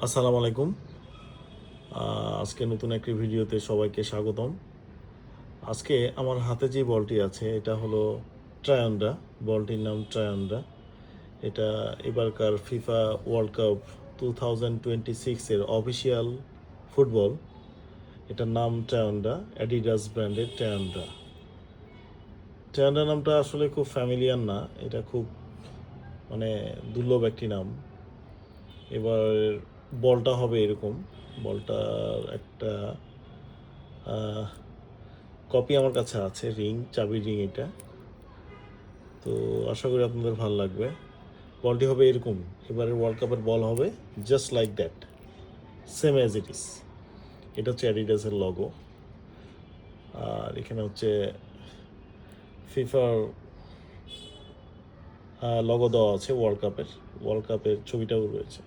আসসালামু আলাইকুম। আজকে নতুন একটি ভিডিওতে সবাইকে স্বাগতম। আজকে আমার হাতে যে বলটি আছে এটা হলো ট্রায়ান্ডা। বলটির নাম ট্রায়ান্ডা। এটা এবারকার ফিফা ওয়ার্ল্ড কাপ 2026 এর অফিসিয়াল ফুটবল। এটার নাম ট্রায়ান্ডা, অ্যাডিডাস ব্র্যান্ডের ট্রায়ান্ডা। ট্রায়ান্ডা নামটা আসলে খুব ফ্যামিলিয়ার না, এটা খুব মানে দুর্লভ একটি নাম। এবার বলটা হবে এরকম, বলটার একটা কপি আমার কাছে আছে, রিং, চাবি রিং এটা। তো আশা করি আপনাদের ভালো লাগবে। বলটি হবে এরকম, এবারের ওয়ার্ল্ড কাপের বল হবে just like that, same as it is. এটা হচ্ছে অ্যাডিডাসের লগো, আর এখানে হচ্ছে ফিফার লগো দেওয়া আছে, ওয়ার্ল্ড কাপের ছবিটাও রয়েছে।